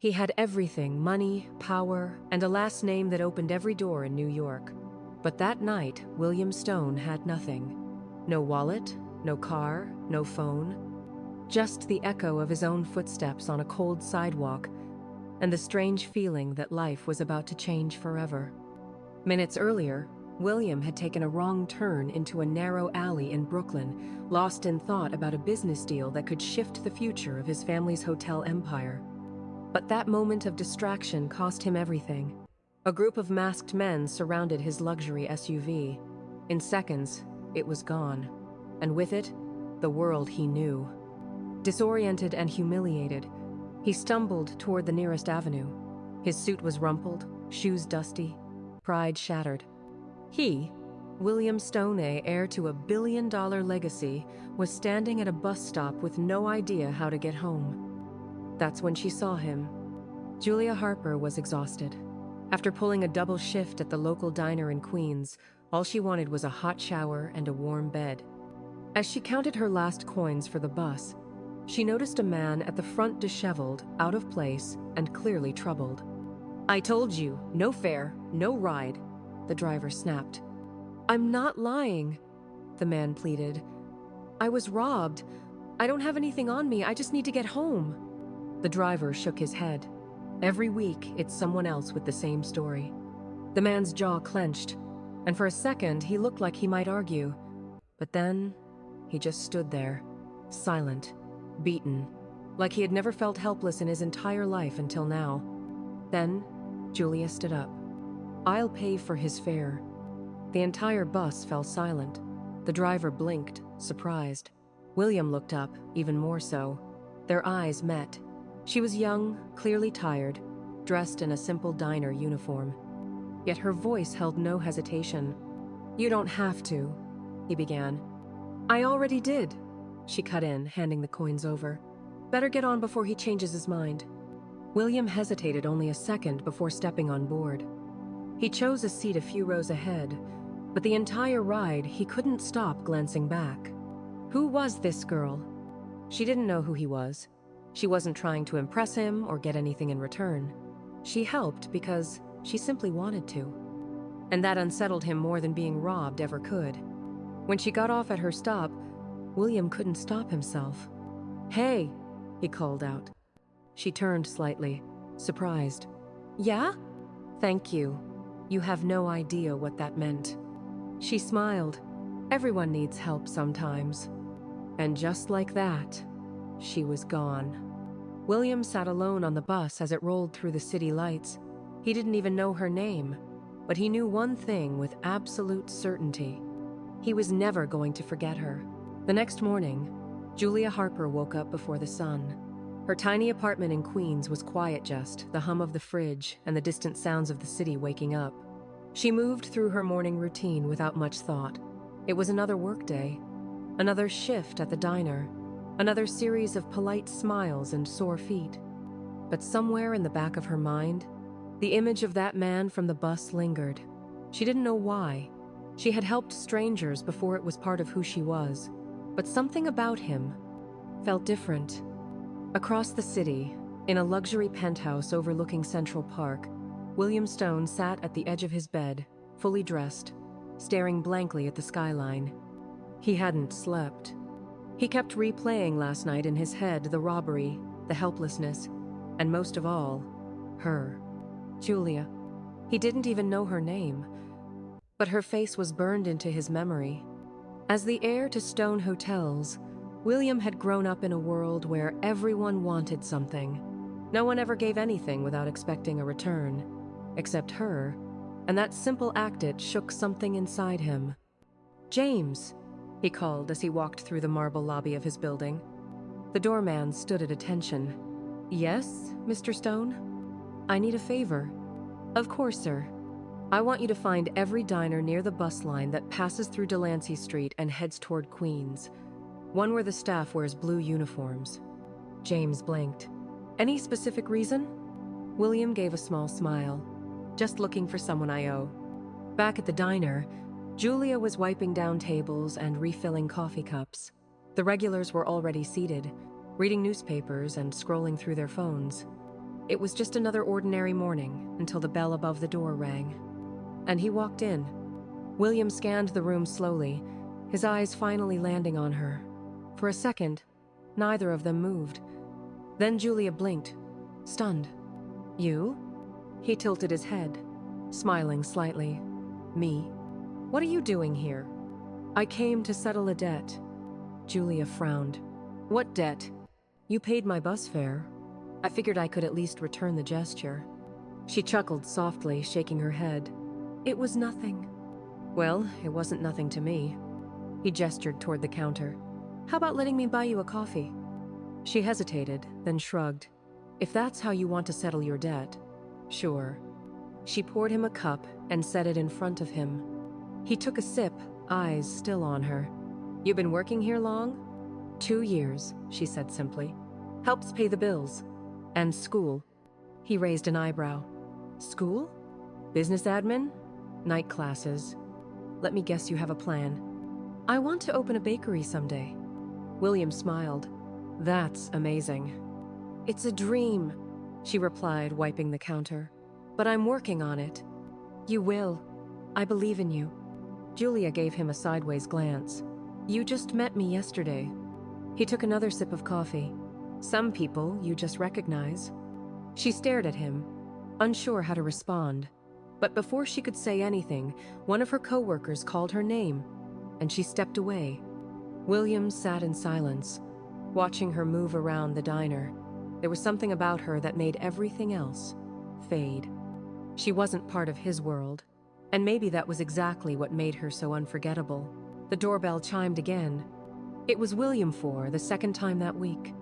He had everything: money, power, and a last name that opened every door in New York. But that night, William Stone had nothing. No wallet, no car, no phone. Just the echo of his own footsteps on a cold sidewalk, and the strange feeling that life was about to change forever. Minutes earlier, William had taken a wrong turn into a narrow alley in Brooklyn, lost in thought about a business deal that could shift the future of his family's hotel empire. But that moment of distraction cost him everything. A group of masked men surrounded his luxury SUV. In seconds, it was gone, and with it, the world he knew. Disoriented and humiliated, he stumbled toward the nearest avenue. His suit was rumpled, shoes dusty, pride shattered. He, William Stone, heir to a billion-dollar legacy, was standing at a bus stop with no idea how to get home. That's when she saw him. Julia Harper was exhausted. After pulling a double shift at the local diner in Queens, all she wanted was a hot shower and a warm bed. As she counted her last coins for the bus, she noticed a man at the front, disheveled, out of place, and clearly troubled. "I told you, no fare, no ride," the driver snapped. "I'm not lying," the man pleaded. "I was robbed. I don't have anything on me. I just need to get home." The driver shook his head. Every week, it's someone else with the same story. The man's jaw clenched, and for a second, he looked like he might argue. But then, he just stood there, silent, beaten, like he had never felt helpless in his entire life until now. Then, Julia stood up. "I'll pay for his fare." The entire bus fell silent. The driver blinked, surprised. William looked up, even more so. Their eyes met. She was young, clearly tired, dressed in a simple diner uniform. Yet her voice held no hesitation. "You don't have to," he began. "I already did," she cut in, handing the coins over. "Better get on before he changes his mind." William hesitated only a second before stepping on board. He chose a seat a few rows ahead, but the entire ride he couldn't stop glancing back. Who was this girl? She didn't know who he was. She wasn't trying to impress him or get anything in return. She helped because she simply wanted to. And that unsettled him more than being robbed ever could. When she got off at her stop, William couldn't stop himself. "Hey," he called out. She turned slightly, surprised. "Yeah? Thank you. You have no idea what that meant." She smiled. Everyone needs help sometimes. And just like that, she was gone. William sat alone on the bus as it rolled through the city lights. He didn't even know her name, but he knew one thing with absolute certainty. He was never going to forget her. The next morning, Julia Harper woke up before the sun. Her tiny apartment in Queens was quiet, just the hum of the fridge and the distant sounds of the city waking up. She moved through her morning routine without much thought. It was another workday, another shift at the diner, another series of polite smiles and sore feet. But somewhere in the back of her mind, the image of that man from the bus lingered. She didn't know why. She had helped strangers before it was part of who she was, but something about him felt different. Across the city, in a luxury penthouse overlooking Central Park, William Stone sat at the edge of his bed, fully dressed, staring blankly at the skyline. He hadn't slept. He kept replaying last night in his head the robbery, the helplessness, and most of all, her, Julia. He didn't even know her name, but her face was burned into his memory. As the heir to Stone Hotels, William had grown up in a world where everyone wanted something. No one ever gave anything without expecting a return, except her, and that simple act it shook something inside him. "James," he called as he walked through the marble lobby of his building. The doorman stood at attention. "Yes, Mr. Stone? I need a favor." "Of course, sir. I want you to find every diner near the bus line that passes through Delancey Street and heads toward Queens. One where the staff wears blue uniforms." James blinked. "Any specific reason?" William gave a small smile. "Just looking for someone I owe." Back at the diner, Julia was wiping down tables and refilling coffee cups. The regulars were already seated, reading newspapers and scrolling through their phones. It was just another ordinary morning until the bell above the door rang. And he walked in. William scanned the room slowly, his eyes finally landing on her. For a second, neither of them moved. Then Julia blinked, stunned. "You?" He tilted his head, smiling slightly. "Me? What are you doing here?" "I came to settle a debt." Julia frowned. "What debt?" "You paid my bus fare. I figured I could at least return the gesture." She chuckled softly, shaking her head. "It was nothing." "Well, it wasn't nothing to me." He gestured toward the counter. "How about letting me buy you a coffee?" She hesitated, then shrugged. "If that's how you want to settle your debt, sure." She poured him a cup and set it in front of him. He took a sip, eyes still on her. "You been working here long?" 2 years, she said simply. "Helps pay the bills. And school." He raised an eyebrow. "School? Business admin? Night classes. Let me guess you have a plan." "I want to open a bakery someday." William smiled. "That's amazing." "It's a dream," she replied, wiping the counter. "But I'm working on it." "You will. I believe in you." Julia gave him a sideways glance. "You just met me yesterday." He took another sip of coffee. "Some people you just recognize." She stared at him, unsure how to respond. But before she could say anything, one of her coworkers called her name, and she stepped away. William sat in silence, watching her move around the diner. There was something about her that made everything else fade. She wasn't part of his world, and maybe that was exactly what made her so unforgettable. The doorbell chimed again. It was William for the second time that week.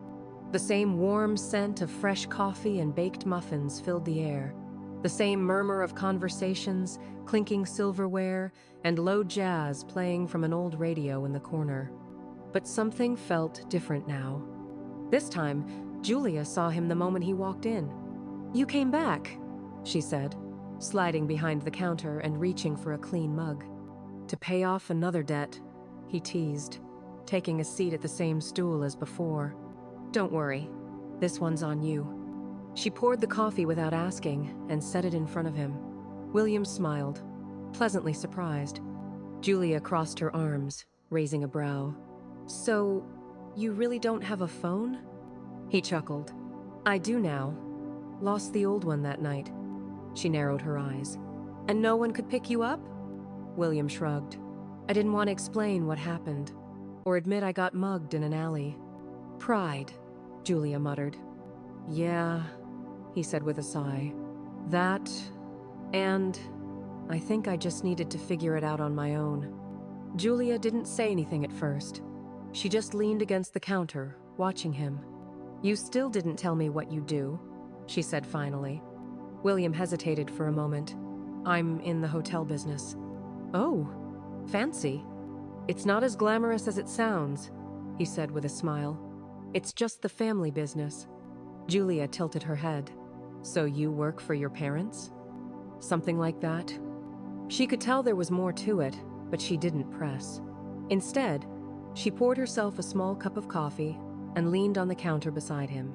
The same warm scent of fresh coffee and baked muffins filled the air. The same murmur of conversations, clinking silverware, and low jazz playing from an old radio in the corner. But something felt different now. This time, Julia saw him the moment he walked in. "You came back," she said, sliding behind the counter and reaching for a clean mug. "To pay off another debt," he teased, taking a seat at the same stool as before. "Don't worry, this one's on you." She poured the coffee without asking and set it in front of him. William smiled, pleasantly surprised. Julia crossed her arms, raising a brow. "So, you really don't have a phone?" He chuckled. "I do now. Lost the old one that night." She narrowed her eyes. "And no one could pick you up?" William shrugged. "I didn't want to explain what happened, or admit I got mugged in an alley." "Pride," Julia muttered. "Yeah," he said with a sigh. "That, and I think I just needed to figure it out on my own." Julia didn't say anything at first. She just leaned against the counter, watching him. "You still didn't tell me what you do," she said finally. William hesitated for a moment. "I'm in the hotel business." "Oh, fancy." "It's not as glamorous as it sounds," he said with a smile. "It's just the family business." Julia tilted her head. "So you work for your parents?" "Something like that." She could tell there was more to it, but she didn't press. Instead, she poured herself a small cup of coffee and leaned on the counter beside him.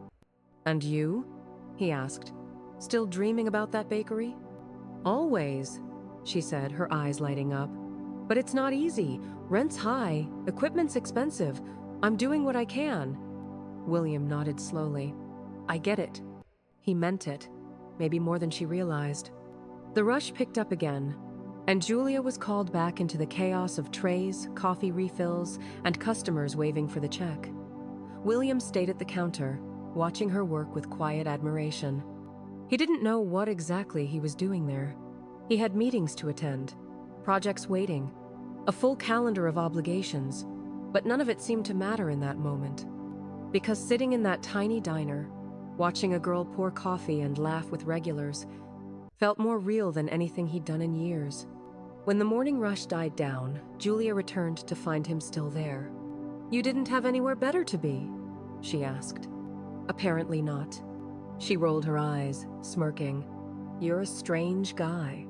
"And you?" he asked. "Still dreaming about that bakery?" "Always," she said, her eyes lighting up. "But it's not easy. Rent's high, equipment's expensive. I'm doing what I can." William nodded slowly. "I get it." He meant it, maybe more than she realized. The rush picked up again, and Julia was called back into the chaos of trays, coffee refills, and customers waving for the check. William stayed at the counter, watching her work with quiet admiration. He didn't know what exactly he was doing there. He had meetings to attend, projects waiting, a full calendar of obligations, but none of it seemed to matter in that moment. Because sitting in that tiny diner, watching a girl pour coffee and laugh with regulars, felt more real than anything he'd done in years. When the morning rush died down, Julia returned to find him still there. "You didn't have anywhere better to be?" she asked. "Apparently not." She rolled her eyes, smirking. "You're a strange guy."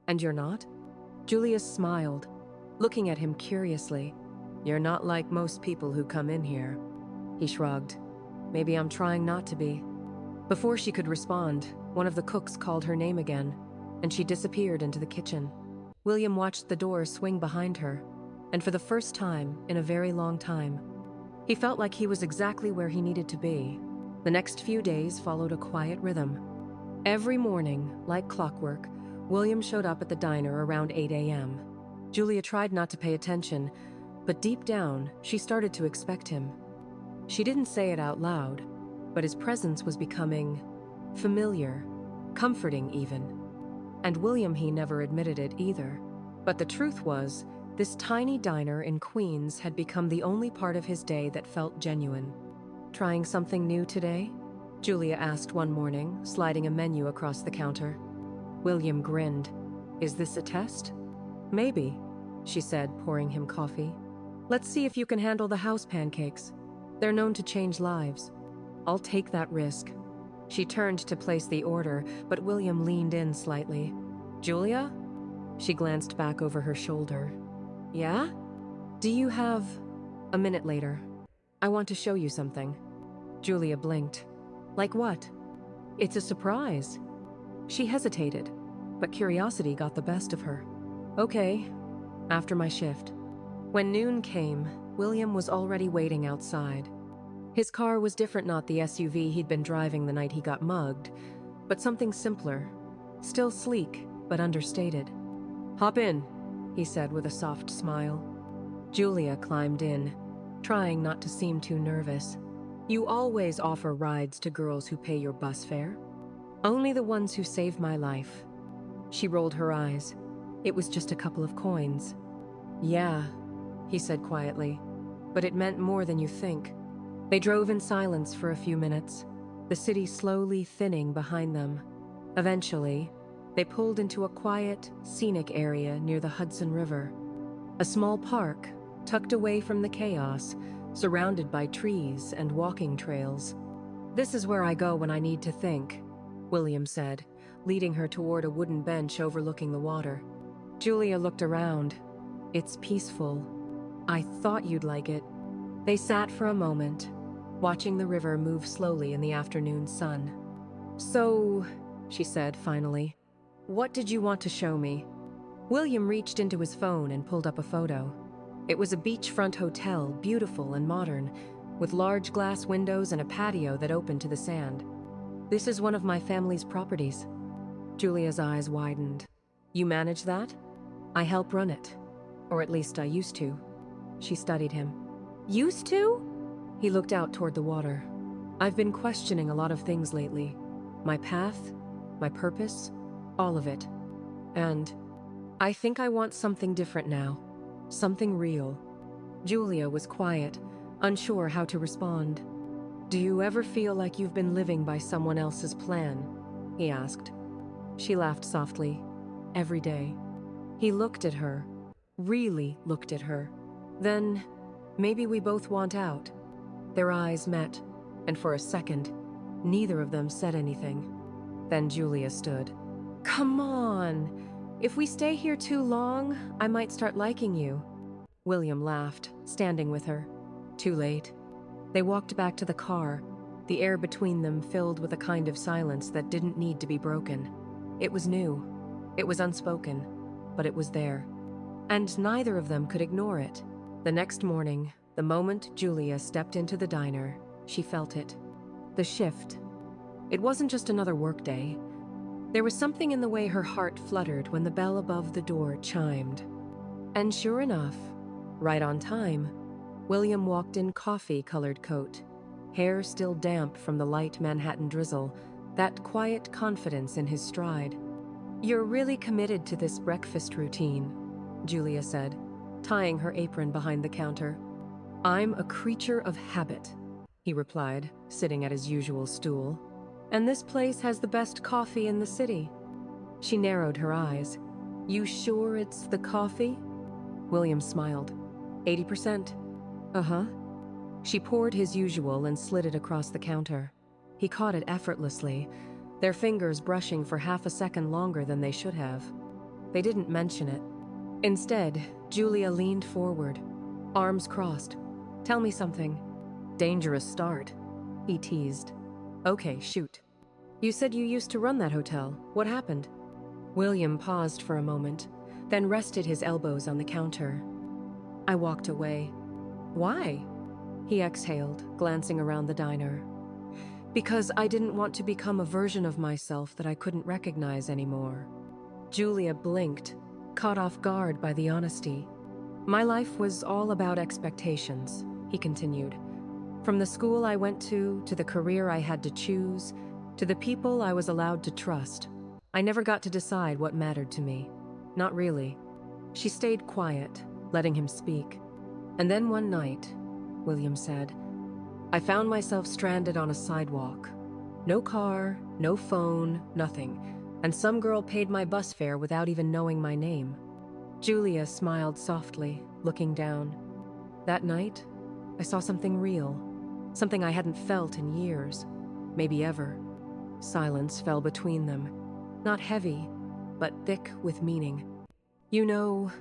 "And you're not?" Julia smiled, looking at him curiously. "You're not like most people who come in here." He shrugged. "Maybe I'm trying not to be." Before she could respond, one of the cooks called her name again, and she disappeared into the kitchen. William watched the door swing behind her, and for the first time in a very long time, he felt like he was exactly where he needed to be. The next few days followed a quiet rhythm. Every morning, like clockwork, William showed up at the diner around 8 a.m. Julia tried not to pay attention, but deep down, she started to expect him. She didn't say it out loud, but his presence was becoming familiar, comforting even. And William, he never admitted it either. But the truth was, this tiny diner in Queens had become the only part of his day that felt genuine. "Trying something new today?" Julia asked one morning, sliding a menu across the counter. William grinned. "Is this a test?" "Maybe," she said, pouring him coffee. "Let's see if you can handle the house pancakes. They're known to change lives." "I'll take that risk." She turned to place the order, but William leaned in slightly. "Julia?" She glanced back over her shoulder. "Yeah? Do you have a minute later? I want to show you something." Julia blinked. "Like what?" "It's a surprise." She hesitated, but curiosity got the best of her. "Okay, after my shift." When noon came, William was already waiting outside. His car was different, not the SUV he'd been driving the night he got mugged, but something simpler, still sleek, but understated. "Hop in," he said with a soft smile. Julia climbed in, trying not to seem too nervous. "You always offer rides to girls who pay your bus fare?" "Only the ones who save my life." She rolled her eyes. "It was just a couple of coins." "Yeah," he said quietly, "but it meant more than you think." They drove in silence for a few minutes, the city slowly thinning behind them. Eventually, they pulled into a quiet, scenic area near the Hudson River. A small park, tucked away from the chaos, surrounded by trees and walking trails. "This is where I go when I need to think," William said, leading her toward a wooden bench overlooking the water. Julia looked around. "It's peaceful. I thought you'd like it." They sat for a moment, watching the river move slowly in the afternoon sun. "So," she said finally, "what did you want to show me?" William reached into his phone and pulled up a photo. It was a beachfront hotel, beautiful and modern, with large glass windows and a patio that opened to the sand. "This is one of my family's properties." Julia's eyes widened. "You manage that?" "I help run it. Or at least I used to." She studied him. "Used to?" He looked out toward the water. "I've been questioning a lot of things lately. My path, my purpose, all of it. And I think I want something different now. Something real." Julia was quiet, unsure how to respond. "Do you ever feel like you've been living by someone else's plan?" he asked. She laughed softly. "Every day." He looked at her, really looked at her. "Then, maybe we both want out." Their eyes met, and for a second, neither of them said anything. Then Julia stood. "Come on! If we stay here too long, I might start liking you." William laughed, standing with her. Too late. They walked back to the car, the air between them filled with a kind of silence that didn't need to be broken. It was new. It was unspoken, but it was there. And neither of them could ignore it. The next morning, the moment Julia stepped into the diner, she felt it. The shift. It wasn't just another workday. There was something in the way her heart fluttered when the bell above the door chimed. And sure enough, right on time, William walked in coffee-colored coat, hair still damp from the light Manhattan drizzle, that quiet confidence in his stride. "You're really committed to this breakfast routine," Julia said, tying her apron behind the counter. "I'm a creature of habit," he replied, sitting at his usual stool. "And this place has the best coffee in the city." She narrowed her eyes. "You sure it's the coffee?" William smiled. 80%. "Uh-huh." She poured his usual and slid it across the counter. He caught it effortlessly, their fingers brushing for half a second longer than they should have. They didn't mention it. Instead, Julia leaned forward, arms crossed. "Tell me something." "Dangerous start," he teased. "Okay, shoot." You said you used to run that hotel. What happened? William paused for a moment, then rested his elbows on the counter. I walked away. Why? He exhaled, glancing around the diner. Because I didn't want to become a version of myself that I couldn't recognize anymore. Julia blinked, caught off guard by the honesty. My life was all about expectations, he continued. From the school I went to the career I had to choose, to the people I was allowed to trust. I never got to decide what mattered to me. Not really. She stayed quiet, letting him speak. And then one night, William said, I found myself stranded on a sidewalk. No car, no phone, nothing. And some girl paid my bus fare without even knowing my name. Julia smiled softly, looking down. That night, I saw something real. Something I hadn't felt in years, maybe ever. Silence fell between them. Not heavy, but thick with meaning. You know,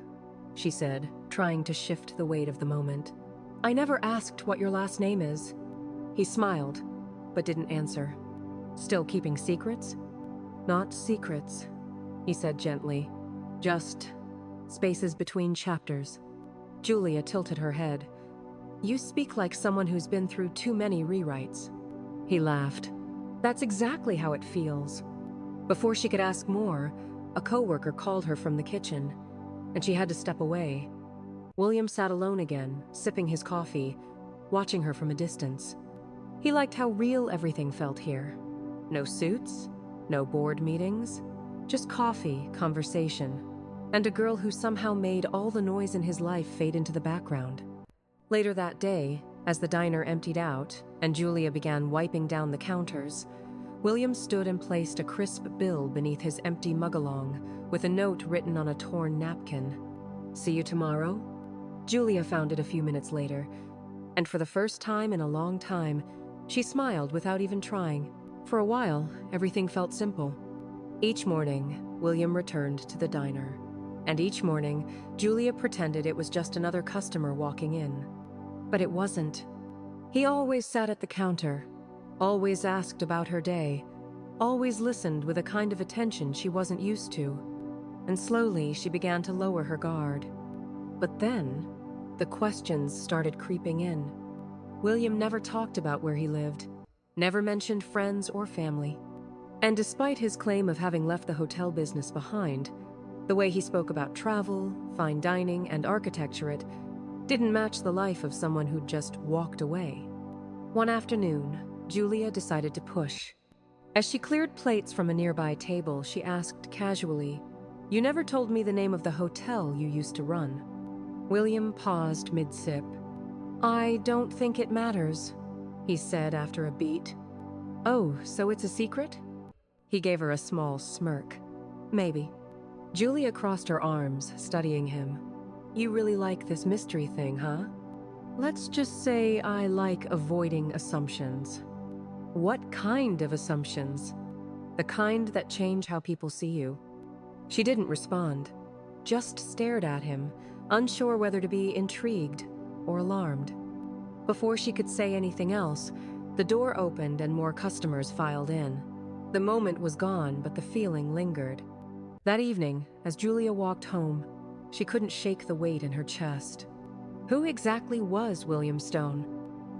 she said, trying to shift the weight of the moment. I never asked what your last name is. He smiled, but didn't answer. Still keeping secrets? Not secrets, he said gently. Just spaces between chapters. Julia tilted her head. You speak like someone who's been through too many rewrites. He laughed. That's exactly how it feels. Before she could ask more, a coworker called her from the kitchen, and she had to step away. William sat alone again, sipping his coffee, watching her from a distance. He liked how real everything felt here. No suits, no board meetings, just coffee, conversation, and a girl who somehow made all the noise in his life fade into the background. Later that day, as the diner emptied out and Julia began wiping down the counters, William stood and placed a crisp bill beneath his empty mug-along with a note written on a torn napkin. See you tomorrow? Julia found it a few minutes later, and for the first time in a long time, she smiled without even trying. For a while, everything felt simple. Each morning, William returned to the diner, and each morning, Julia pretended it was just another customer walking in. But it wasn't. He always sat at the counter, always asked about her day, always listened with a kind of attention she wasn't used to. And slowly, she began to lower her guard. But then, the questions started creeping in. William never talked about where he lived, never mentioned friends or family. And despite his claim of having left the hotel business behind, the way he spoke about travel, fine dining, and architecture didn't match the life of someone who'd just walked away. One afternoon, Julia decided to push. As she cleared plates from a nearby table, she asked casually, "You never told me the name of the hotel you used to run." William paused mid-sip. "I don't think it matters," he said after a beat. "Oh, so it's a secret?" He gave her a small smirk. "Maybe." Julia crossed her arms, studying him. "You really like this mystery thing, huh?" "Let's just say I like avoiding assumptions." "What kind of assumptions?" "The kind that change how people see you." She didn't respond, just stared at him, unsure whether to be intrigued or alarmed. Before she could say anything else, the door opened and more customers filed in. The moment was gone, but the feeling lingered. That evening, as Julia walked home, she couldn't shake the weight in her chest. Who exactly was William Stone?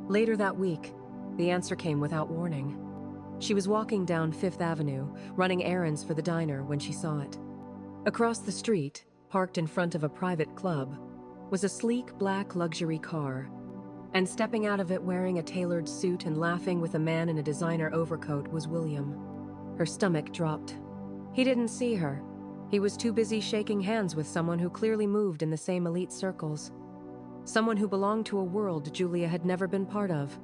Later that week, the answer came without warning. She was walking down Fifth Avenue, running errands for the diner when she saw it. Across the street, parked in front of a private club, was a sleek black luxury car. And stepping out of it wearing a tailored suit and laughing with a man in a designer overcoat was William. Her stomach dropped. He didn't see her. He was too busy shaking hands with someone who clearly moved in the same elite circles. Someone who belonged to a world Julia had never been part of.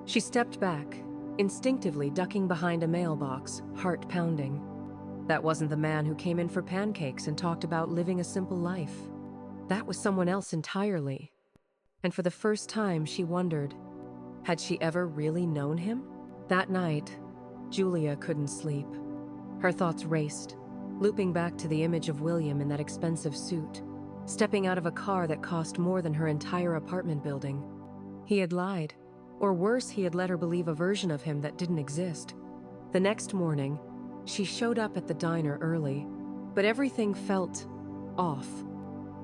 She stepped back, instinctively ducking behind a mailbox, heart pounding. That wasn't the man who came in for pancakes and talked about living a simple life. That was someone else entirely. And for the first time, she wondered, had she ever really known him? That night, Julia couldn't sleep. Her thoughts raced, looping back to the image of William in that expensive suit, stepping out of a car that cost more than her entire apartment building. He had lied, or worse, he had let her believe a version of him that didn't exist. The next morning, she showed up at the diner early, but everything felt off.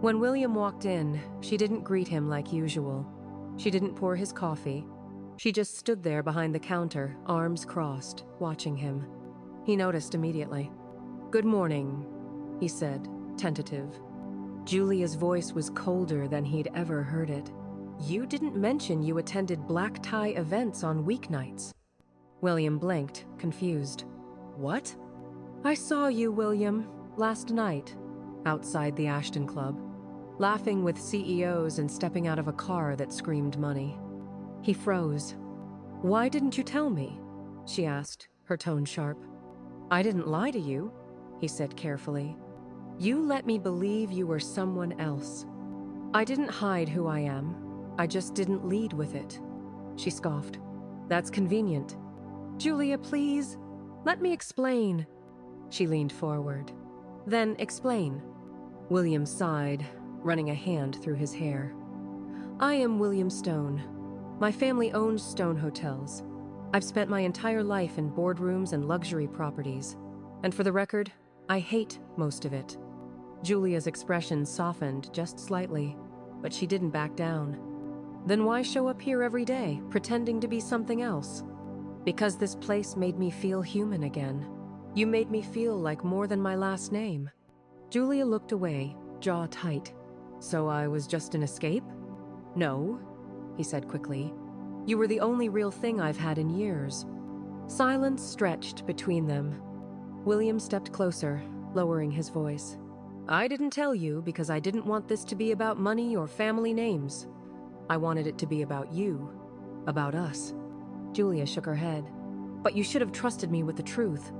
When William walked in, she didn't greet him like usual. She didn't pour his coffee. She just stood there behind the counter, arms crossed, watching him. He noticed immediately. "Good morning," he said, tentative. Julia's voice was colder than he'd ever heard it. "You didn't mention you attended black tie events on weeknights." William blinked, confused. "What?" "I saw you, William, last night, outside the Ashton Club, laughing with CEOs and stepping out of a car that screamed money." He froze. "Why didn't you tell me?" she asked, her tone sharp. "I didn't lie to you," he said carefully. "You let me believe you were someone else. I didn't hide who I am. I just didn't lead with it." She scoffed. "That's convenient." "Julia, please, let me explain." She leaned forward. "Then explain." William sighed, running a hand through his hair. "I am William Stone. My family owns Stone Hotels. I've spent my entire life in boardrooms and luxury properties. And for the record, I hate most of it." Julia's expression softened just slightly, but she didn't back down. "Then why show up here every day, pretending to be something else?" "Because this place made me feel human again. You made me feel like more than my last name." Julia looked away, jaw tight. "So I was just an escape?" "No," he said quickly. "You were the only real thing I've had in years." Silence stretched between them. William stepped closer, lowering his voice. "I didn't tell you because I didn't want this to be about money or family names. I wanted it to be about you, about us." Julia shook her head. "But you should have trusted me with the truth."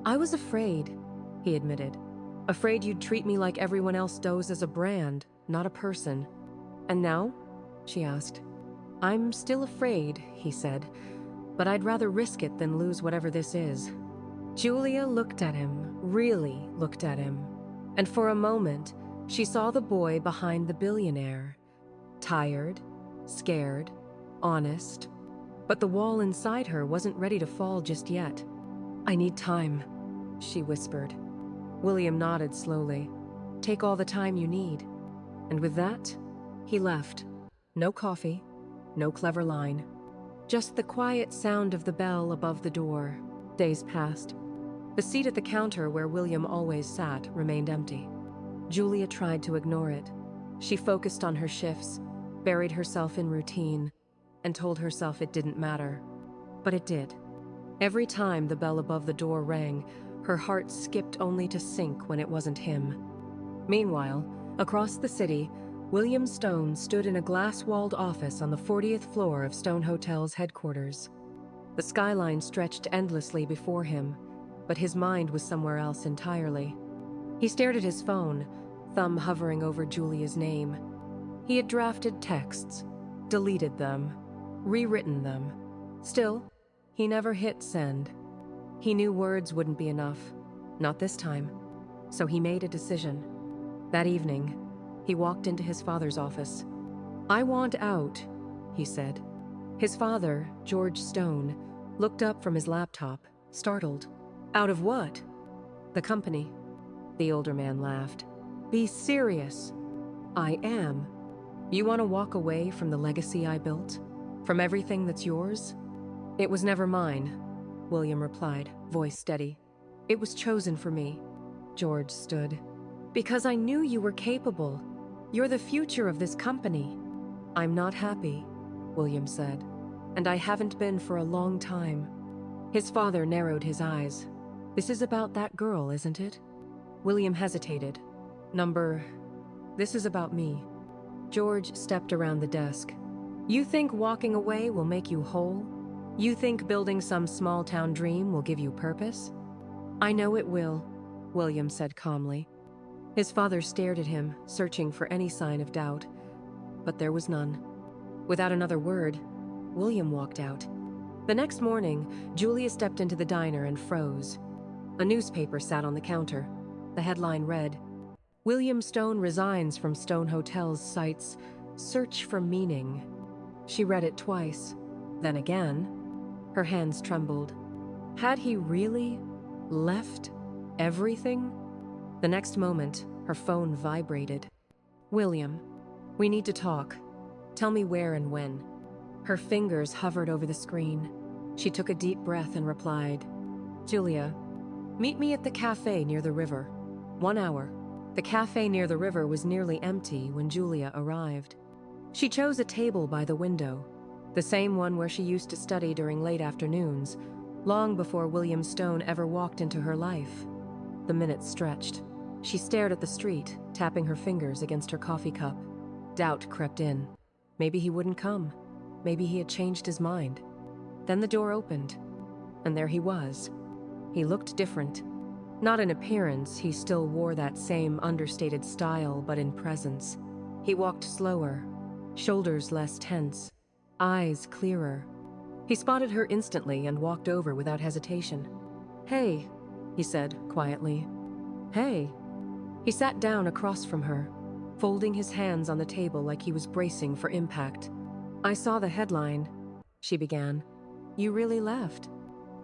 "I was afraid," he admitted. "Afraid you'd treat me like everyone else does, as a brand, not a person." "And now?" she asked. "I'm still afraid," he said, "but I'd rather risk it than lose whatever this is." Julia looked at him, really looked at him, and for a moment, she saw the boy behind the billionaire. Tired, scared, honest, but the wall inside her wasn't ready to fall just yet. "I need time," she whispered. William nodded slowly. "Take all the time you need." And with that, he left. No coffee, no clever line. Just the quiet sound of the bell above the door. Days passed. The seat at the counter where William always sat remained empty. Julia tried to ignore it. She focused on her shifts, buried herself in routine, and told herself it didn't matter. But it did. Every time the bell above the door rang, her heart skipped only to sink when it wasn't him. Meanwhile, across the city, William Stone stood in a glass-walled office on the 40th floor of Stone Hotel's headquarters. The skyline stretched endlessly before him, but his mind was somewhere else entirely. He stared at his phone, thumb hovering over Julia's name. He had drafted texts, deleted them, rewritten them. Still, he never hit send. He knew words wouldn't be enough, not this time. So he made a decision. That evening, he walked into his father's office. "I want out," he said. His father, George Stone, looked up from his laptop, startled. "Out of what?" "The company." The older man laughed. "Be serious." "I am. You want to walk away from the legacy I built? From everything that's yours?" "It was never mine," William replied, voice steady. "It was chosen for me." George stood. "Because I knew you were capable. You're the future of this company." "I'm not happy," William said, "and I haven't been for a long time." His father narrowed his eyes. "This is about that girl, isn't it?" William hesitated. This is about me." George stepped around the desk. "You think walking away will make you whole? You think building some small-town dream will give you purpose?" "I know it will," William said calmly. His father stared at him, searching for any sign of doubt. But there was none. Without another word, William walked out. The next morning, Julia stepped into the diner and froze. A newspaper sat on the counter. The headline read, "William Stone resigns from Stone Hotel's site's Search for Meaning." She read it twice, then again. Her hands trembled. Had he really left everything? The next moment, her phone vibrated. William, we need to talk. Tell me where and when. Her fingers hovered over the screen. She took a deep breath and replied, Julia, meet me at the cafe near the river. 1 hour. The cafe near the river was nearly empty when Julia arrived. She chose a table by the window, the same one where she used to study during late afternoons, long before William Stone ever walked into her life. The minutes stretched. She stared at the street, tapping her fingers against her coffee cup. Doubt crept in. Maybe he wouldn't come. Maybe he had changed his mind. Then the door opened, and there he was. He looked different. Not in appearance, he still wore that same understated style, but in presence. He walked slower, shoulders less tense, eyes clearer. He spotted her instantly and walked over without hesitation. Hey, he said quietly. Hey. He sat down across from her, folding his hands on the table like he was bracing for impact. I saw the headline, she began. You really left?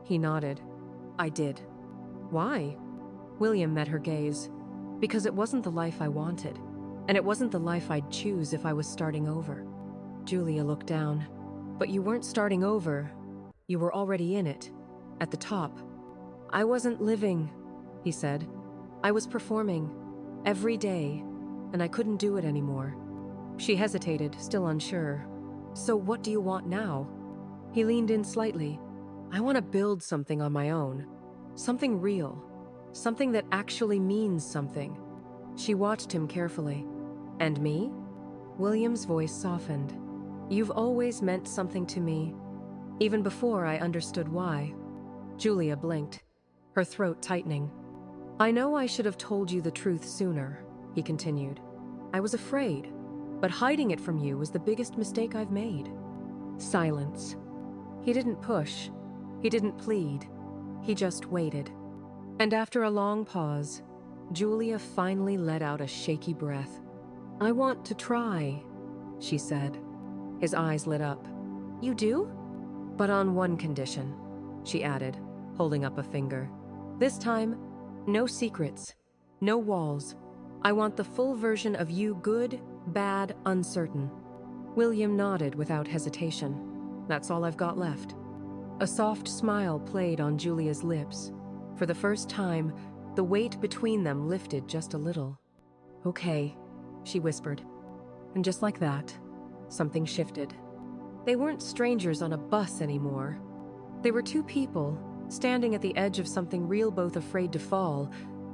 He nodded. I did. Why? William met her gaze. Because it wasn't the life I wanted, and it wasn't the life I'd choose if I was starting over. Julia looked down. But you weren't starting over. You were already in it, at the top. I wasn't living, he said. I was performing, every day, and I couldn't do it anymore. She hesitated, still unsure. So what do you want now? He leaned in slightly. I want to build something on my own. Something real. Something that actually means something. She watched him carefully. And me? William's voice softened. You've always meant something to me, even before I understood why. Julia blinked, her throat tightening. I know I should have told you the truth sooner, he continued. I was afraid, but hiding it from you was the biggest mistake I've made. Silence. He didn't push. He didn't plead. He just waited. And after a long pause, Julia finally let out a shaky breath. I want to try, she said. His eyes lit up. You do? But on one condition, she added, holding up a finger. This time, no secrets, no walls. I want the full version of you, good, bad, uncertain. William nodded without hesitation. That's all I've got left. A soft smile played on Julia's lips. For the first time, the weight between them lifted just a little. Okay, she whispered. And just like that, something shifted. They weren't strangers on a bus anymore. They were two people, standing at the edge of something real, both afraid to fall,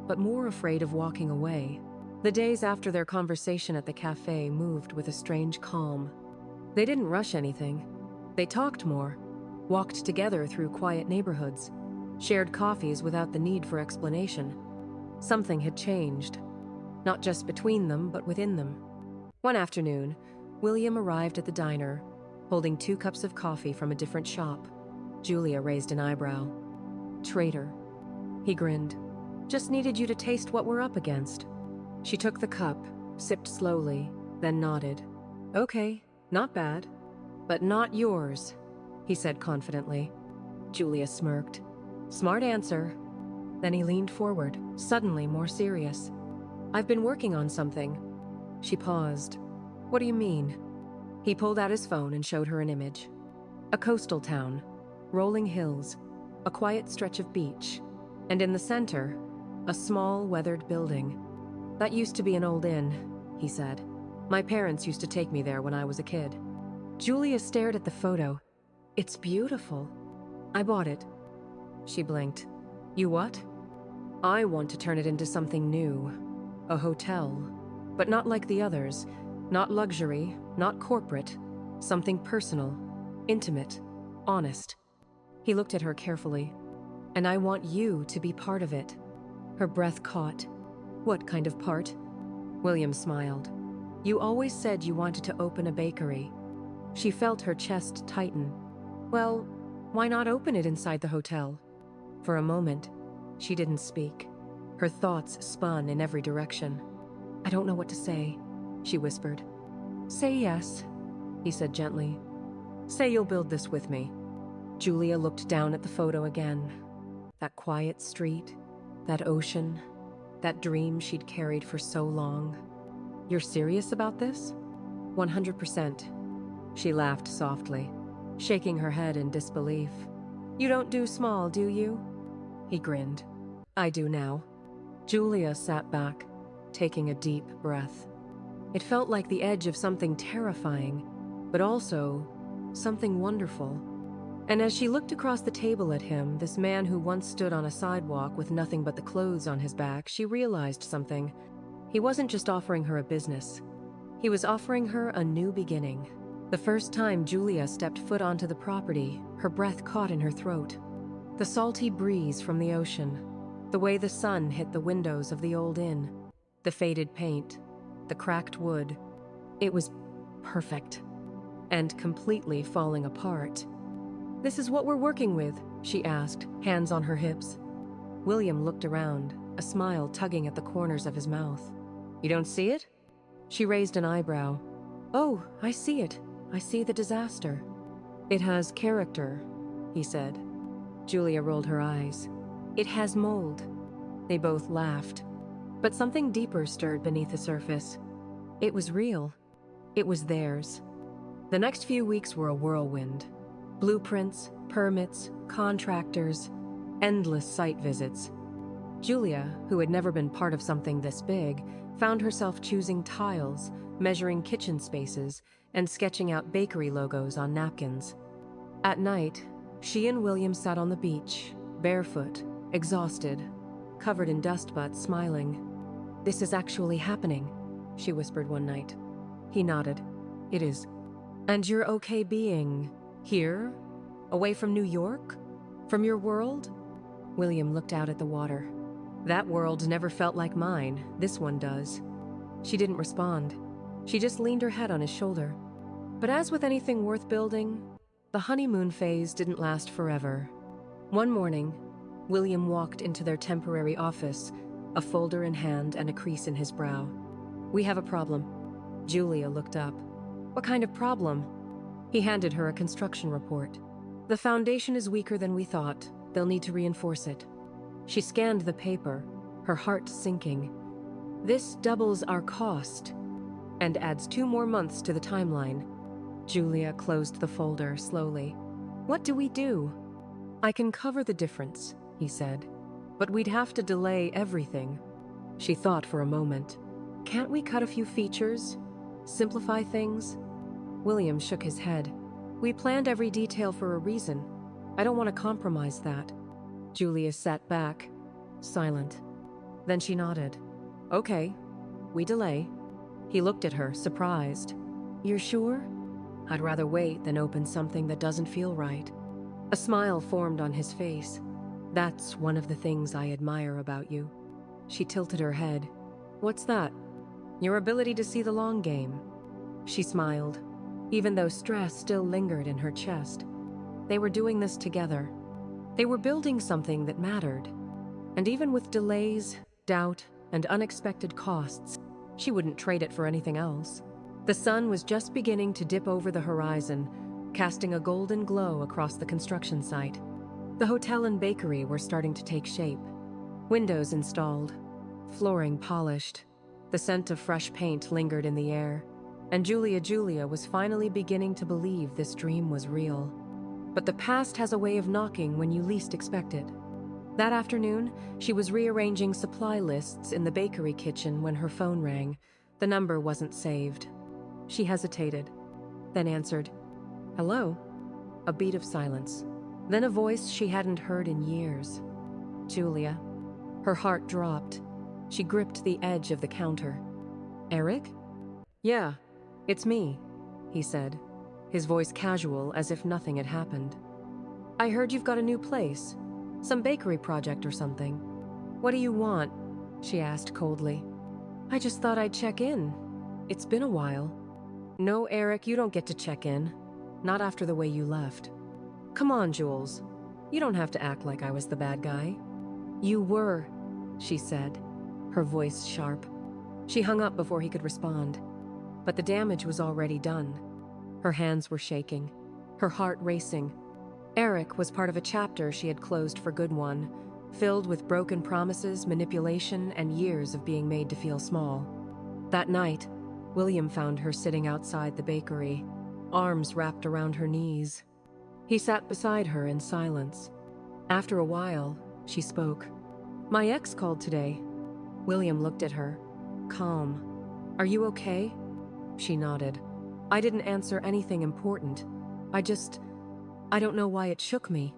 but more afraid of walking away. The days after their conversation at the cafe moved with a strange calm. They didn't rush anything. They talked more, walked together through quiet neighborhoods, shared coffees without the need for explanation. Something had changed, not just between them, but within them. One afternoon, William arrived at the diner, holding 2 cups of coffee from a different shop. Julia raised an eyebrow. Traitor. He grinned. Just needed you to taste what we're up against. She took the cup, sipped slowly, then nodded. Okay, not bad. But not yours, he said confidently. Julia smirked. Smart answer. Then he leaned forward, suddenly more serious. I've been working on something. She paused. What do you mean? He pulled out his phone and showed her an image. A coastal town, rolling hills, a quiet stretch of beach, and in the center, a small, weathered building. That used to be an old inn, he said. My parents used to take me there when I was a kid. Julia stared at the photo. It's beautiful. I bought it. She blinked. You what? I want to turn it into something new. A hotel. But not like the others. Not luxury, not corporate. Something personal, intimate, honest. He looked at her carefully. And I want you to be part of it. Her breath caught. What kind of part? William smiled. You always said you wanted to open a bakery. She felt her chest tighten. Well, why not open it inside the hotel? For a moment, she didn't speak. Her thoughts spun in every direction. I don't know what to say, she whispered. Say yes, he said gently. Say you'll build this with me. Julia looked down at the photo again. that quiet street, that ocean, that dream she'd carried for so long. "You're serious about this?" 100%. She laughed softly, shaking her head in disbelief. "You don't do small, do you?" He grinned. "I do now." Julia sat back, taking a deep breath. It felt like the edge of something terrifying, but also something wonderful. And as she looked across the table at him, this man who once stood on a sidewalk with nothing but the clothes on his back, she realized something. He wasn't just offering her a business. He was offering her a new beginning. The first time Julia stepped foot onto the property, her breath caught in her throat. The salty breeze from the ocean, the way the sun hit the windows of the old inn, the faded paint, the cracked wood. It was perfect and completely falling apart. "This is what we're working with?" she asked, hands on her hips. William looked around, a smile tugging at the corners of his mouth. "You don't see it?" She raised an eyebrow. "Oh, I see it. I see the disaster." "It has character," he said. Julia rolled her eyes. "It has mold." They both laughed. But something deeper stirred beneath the surface. It was real. It was theirs. The next few weeks were a whirlwind. Blueprints, permits, contractors, endless site visits. Julia, who had never been part of something this big, found herself choosing tiles, measuring kitchen spaces, and sketching out bakery logos on napkins. At night, she and William sat on the beach, barefoot, exhausted, covered in dust but smiling. "This is actually happening," she whispered one night. He nodded. "It is." "And you're okay being here? Away from New York? From your world?" William looked out at the water. "That world never felt like mine. This one does." She didn't respond. She just leaned her head on his shoulder. But as with anything worth building, the honeymoon phase didn't last forever. One morning, William walked into their temporary office, a folder in hand and a crease in his brow. "We have a problem." Julia looked up. "What kind of problem?" He handed her a construction report. "The foundation is weaker than we thought. They'll need to reinforce it." She scanned the paper, her heart sinking. "This doubles our cost and adds 2 more months to the timeline." Julia closed the folder slowly. "What do we do?" "I can cover the difference," he said, "but we'd have to delay everything." She thought for a moment. "Can't we cut a few features? Simplify things?" William shook his head. "We planned every detail for a reason. I don't want to compromise that." Julia sat back, silent. Then she nodded. "Okay, we delay." He looked at her, surprised. "You're sure?" "I'd rather wait than open something that doesn't feel right." A smile formed on his face. "That's one of the things I admire about you." She tilted her head. "What's that?" "Your ability to see the long game." She smiled, even though stress still lingered in her chest. They were doing this together. They were building something that mattered. And even with delays, doubt, and unexpected costs, she wouldn't trade it for anything else. The sun was just beginning to dip over the horizon, casting a golden glow across the construction site. The hotel and bakery were starting to take shape. Windows installed, flooring polished. The scent of fresh paint lingered in the air, and Julia was finally beginning to believe this dream was real. But the past has a way of knocking when you least expect it. That afternoon, she was rearranging supply lists in the bakery kitchen when her phone rang. The number wasn't saved. She hesitated, then answered, "Hello?" A beat of silence. Then a voice she hadn't heard in years. "Julia." Her heart dropped. She gripped the edge of the counter. "Eric?" "Yeah, it's me," he said, his voice casual as if nothing had happened. "I heard you've got a new place. Some bakery project or something." "What do you want?" she asked coldly. "I just thought I'd check in. It's been a while." "No, Eric, you don't get to check in. Not after the way you left." "Come on, Jules. You don't have to act like I was the bad guy." "You were," she said, her voice sharp. She hung up before he could respond. But the damage was already done. Her hands were shaking, her heart racing. Eric was part of a chapter she had closed for good one, filled with broken promises, manipulation, and years of being made to feel small. That night, William found her sitting outside the bakery, arms wrapped around her knees. He sat beside her in silence. After a while, she spoke. "My ex called today." William looked at her, calm. "Are you okay?" She nodded. "I didn't answer anything important. I don't know why it shook me."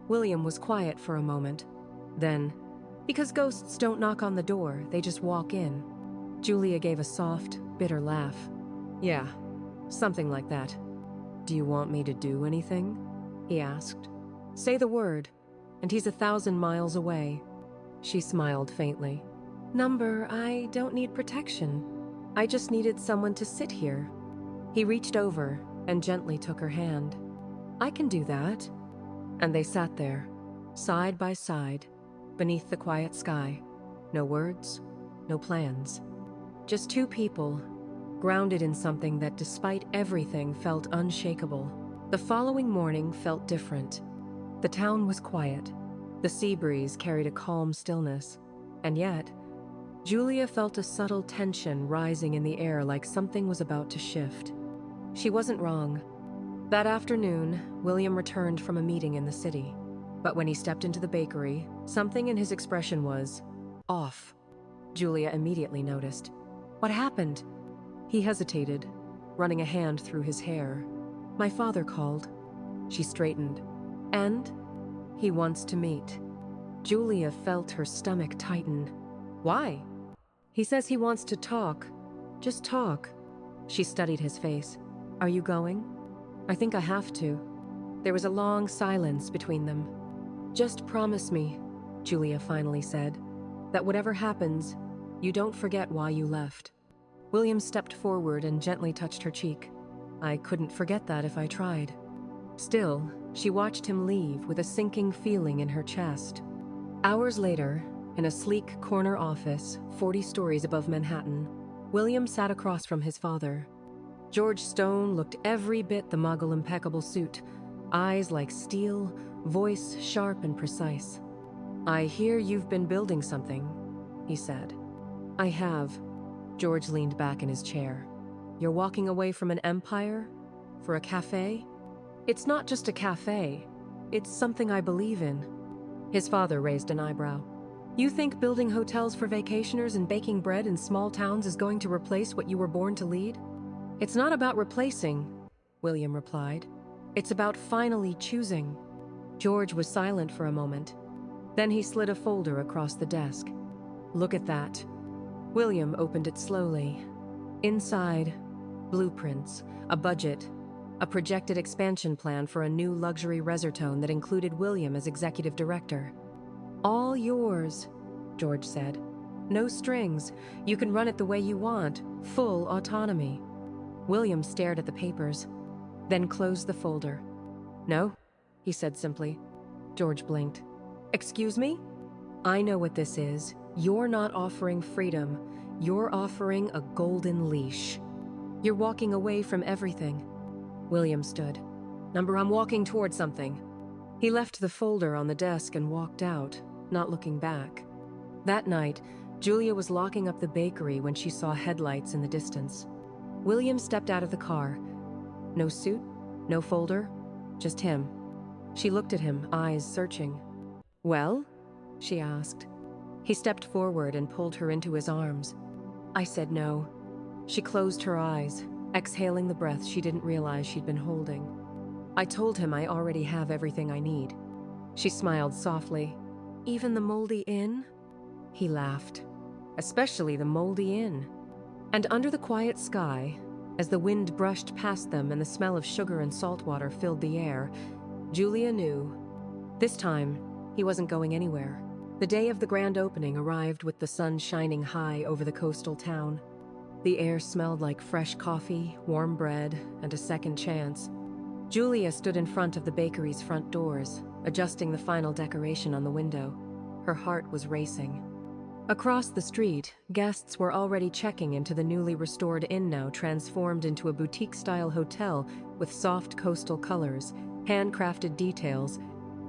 William was quiet for a moment. Then, "Because ghosts don't knock on the door, they just walk in." Julia gave a soft, bitter laugh. "Yeah, something like that." "Do you want me to do anything?" he asked. "Say the word, and he's 1,000 miles away." She smiled faintly. "Number, I don't need protection. I just needed someone to sit here." He reached over and gently took her hand. "I can do that." And they sat there, side by side, beneath the quiet sky. No words, no plans. Just two people, grounded in something that, despite everything, felt unshakable. The following morning felt different. The town was quiet. The sea breeze carried a calm stillness. And yet, Julia felt a subtle tension rising in the air, like something was about to shift. She wasn't wrong. That afternoon, William returned from a meeting in the city. But when he stepped into the bakery, something in his expression was off. Julia immediately noticed. "What happened?" He hesitated, running a hand through his hair. "My father called." She straightened. "And?" "He wants to meet." Julia felt her stomach tighten. "Why?" "He says he wants to talk. Just talk." She studied his face. "Are you going?" "I think I have to." There was a long silence between them. "Just promise me," Julia finally said, "that whatever happens, you don't forget why you left." William stepped forward and gently touched her cheek. "I couldn't forget that if I tried." Still, she watched him leave with a sinking feeling in her chest. Hours later, in a sleek corner office, 40 stories above Manhattan, William sat across from his father. George Stone looked every bit the Muggle impeccable suit, eyes like steel, voice sharp and precise. "I hear you've been building something," he said. "I have." George leaned back in his chair. "You're walking away from an empire? For a cafe?" "It's not just a cafe. It's something I believe in." His father raised an eyebrow. "You think building hotels for vacationers and baking bread in small towns is going to replace what you were born to lead?" "It's not about replacing," William replied. "It's about finally choosing." George was silent for a moment. Then he slid a folder across the desk. "Look at that." William opened it slowly. Inside, blueprints, a budget, a projected expansion plan for a new luxury resortone that included William as executive director. "All yours," George said. "No strings. You can run it the way you want. Full autonomy." William stared at the papers, then closed the folder. "No," he said simply. George blinked. "Excuse me? I know what this is. You're not offering freedom. You're offering a golden leash. You're walking away from everything." William stood. "Number, I'm walking toward something." He left the folder on the desk and walked out, not looking back. That night, Julia was locking up the bakery when she saw headlights in the distance. William stepped out of the car. No suit, no folder, just him. She looked at him, eyes searching. "Well?" she asked. He stepped forward and pulled her into his arms. "I said no." She closed her eyes, exhaling the breath she didn't realize she'd been holding. "I told him I already have everything I need." She smiled softly. "Even the moldy inn?" He laughed. "Especially the moldy inn." And under the quiet sky, as the wind brushed past them and the smell of sugar and salt water filled the air, Julia knew. This time, he wasn't going anywhere. The day of the grand opening arrived with the sun shining high over the coastal town. The air smelled like fresh coffee, warm bread, and a second chance. Julia stood in front of the bakery's front doors, adjusting the final decoration on the window. Her heart was racing. Across the street, guests were already checking into the newly restored inn, now transformed into a boutique-style hotel with soft coastal colors, handcrafted details,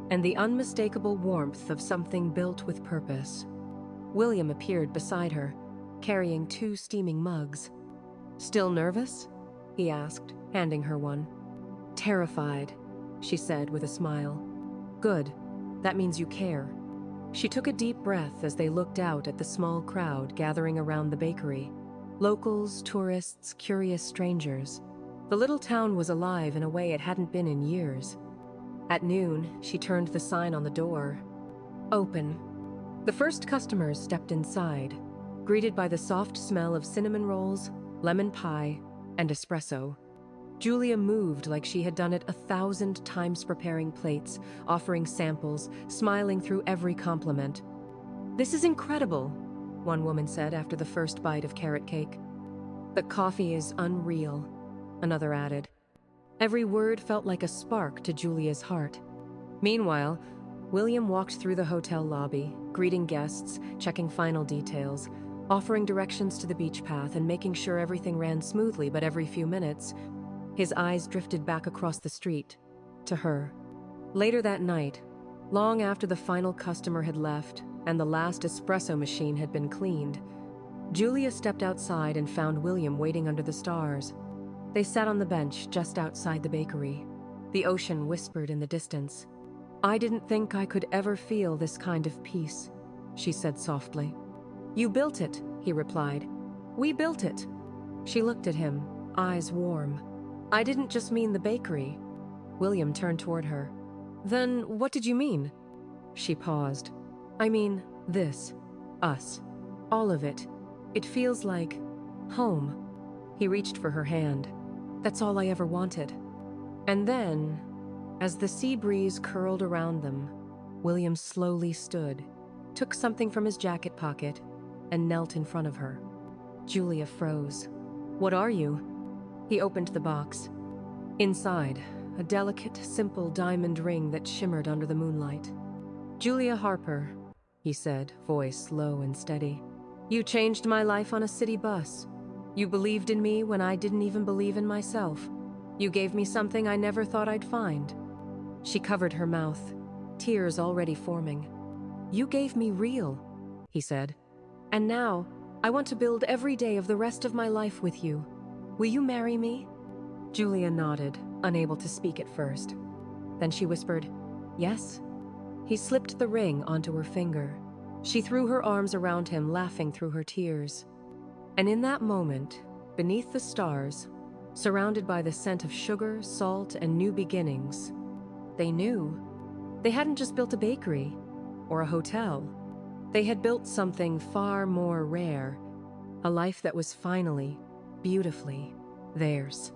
and the unmistakable warmth of something built with purpose. William appeared beside her, carrying 2 steaming mugs. "Still nervous?" he asked, handing her one. "Terrified," she said with a smile. "Good. That means you care." She took a deep breath as they looked out at the small crowd gathering around the bakery. Locals, tourists, curious strangers. The little town was alive in a way it hadn't been in years. At noon, she turned the sign on the door. "Open." The first customers stepped inside, greeted by the soft smell of cinnamon rolls, lemon pie, and espresso. Julia moved like she had done it 1,000 times, preparing plates, offering samples, smiling through every compliment. "This is incredible," one woman said after the first bite of carrot cake. "The coffee is unreal," another added. Every word felt like a spark to Julia's heart. Meanwhile, William walked through the hotel lobby, greeting guests, checking final details, offering directions to the beach path and making sure everything ran smoothly. But every few minutes, his eyes drifted back across the street, to her. Later that night, long after the final customer had left and the last espresso machine had been cleaned, Julia stepped outside and found William waiting under the stars. They sat on the bench just outside the bakery. The ocean whispered in the distance. "I didn't think I could ever feel this kind of peace," she said softly. "You built it," he replied. "We built it." She looked at him, eyes warm. "I didn't just mean the bakery." William turned toward her. "Then what did you mean?" She paused. "I mean this. Us. All of it. It feels like home." He reached for her hand. "That's all I ever wanted." And then, as the sea breeze curled around them, William slowly stood, took something from his jacket pocket, and knelt in front of her. Julia froze. "What are you?" He opened the box. Inside, a delicate, simple diamond ring that shimmered under the moonlight. "Julia Harper," he said, voice low and steady. "You changed my life on a city bus. You believed in me when I didn't even believe in myself. You gave me something I never thought I'd find." She covered her mouth, tears already forming. "You gave me real," he said. "And now, I want to build every day of the rest of my life with you. Will you marry me?" Julia nodded, unable to speak at first. Then she whispered, "Yes." He slipped the ring onto her finger. She threw her arms around him, laughing through her tears. And in that moment, beneath the stars, surrounded by the scent of sugar, salt, and new beginnings, they knew. They hadn't just built a bakery or a hotel. They had built something far more rare, a life that was finally, beautifully, theirs.